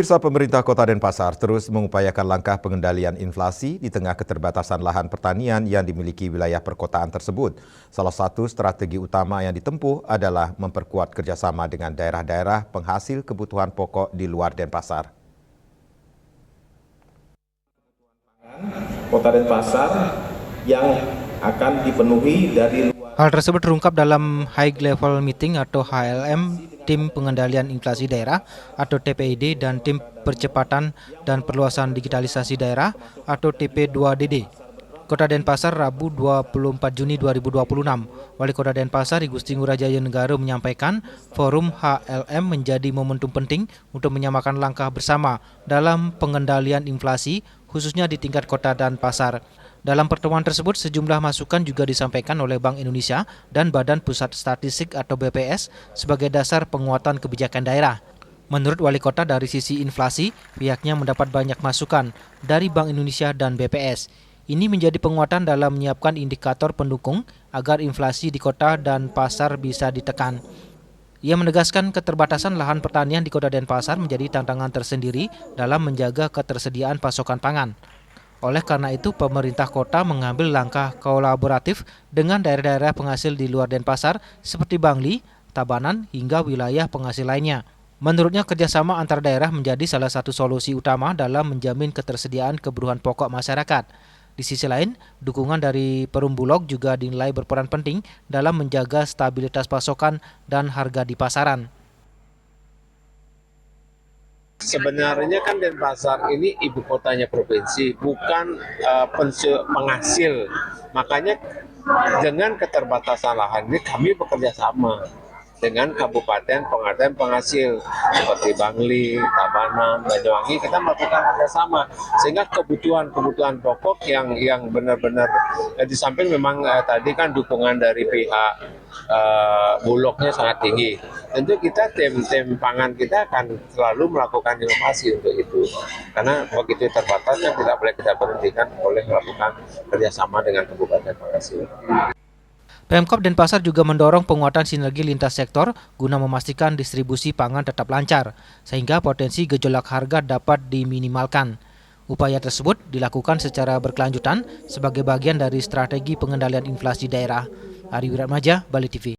Pemerintah Kota Denpasar terus mengupayakan langkah pengendalian inflasi di tengah keterbatasan lahan pertanian yang dimiliki wilayah perkotaan tersebut. Salah satu strategi utama yang ditempuh adalah memperkuat kerjasama dengan daerah-daerah penghasil kebutuhan pokok di luar Denpasar. Kota Denpasar yang akan dipenuhi dari luar. Hal tersebut terungkap dalam High Level Meeting atau HLM Tim Pengendalian Inflasi Daerah atau TPID dan Tim Percepatan dan Perluasan Digitalisasi Daerah atau TP2DD. Kota Denpasar Rabu 24 Juni 2026. Wali Kota Denpasar Igusti Ngurah Jaya Negara menyampaikan forum HLM menjadi momentum penting untuk menyamakan langkah bersama dalam pengendalian inflasi khususnya di tingkat Kota Denpasar. Dalam pertemuan tersebut, sejumlah masukan juga disampaikan oleh Bank Indonesia dan Badan Pusat Statistik atau BPS sebagai dasar penguatan kebijakan daerah. Menurut Wali Kota, dari sisi inflasi, pihaknya mendapat banyak masukan dari Bank Indonesia dan BPS. Ini menjadi penguatan dalam menyiapkan indikator pendukung agar inflasi di kota dan pasar bisa ditekan. Ia menegaskan keterbatasan lahan pertanian di Kota Denpasar menjadi tantangan tersendiri dalam menjaga ketersediaan pasokan pangan. Oleh karena itu, pemerintah kota mengambil langkah kolaboratif dengan daerah-daerah penghasil di luar Denpasar seperti Bangli, Tabanan, hingga wilayah penghasil lainnya. Menurutnya, kerjasama antar daerah menjadi salah satu solusi utama dalam menjamin ketersediaan kebutuhan pokok masyarakat. Di sisi lain, dukungan dari Perum Bulog juga dinilai berperan penting dalam menjaga stabilitas pasokan dan harga di pasaran. Sebenarnya kan Denpasar ini ibu kotanya provinsi, bukan penghasil. Makanya dengan keterbatasan lahan ini kami bekerja sama dengan kabupaten penghasil seperti Bangli, Tabanan, Banyuwangi, kita melakukan kerjasama sehingga kebutuhan pokok yang benar-benar di samping memang tadi kan dukungan dari pihak Bulognya sangat tinggi. Tentu kita tim pangan kita akan selalu melakukan inovasi untuk itu. Karena begitu terbatasnya tidak boleh kita berhentikan oleh melakukan kerjasama dengan kabupaten penghasil. Pemkab Denpasar juga mendorong penguatan sinergi lintas sektor guna memastikan distribusi pangan tetap lancar, sehingga potensi gejolak harga dapat diminimalkan. Upaya tersebut dilakukan secara berkelanjutan sebagai bagian dari strategi pengendalian inflasi daerah. Ari Wiratmaja, Bali TV.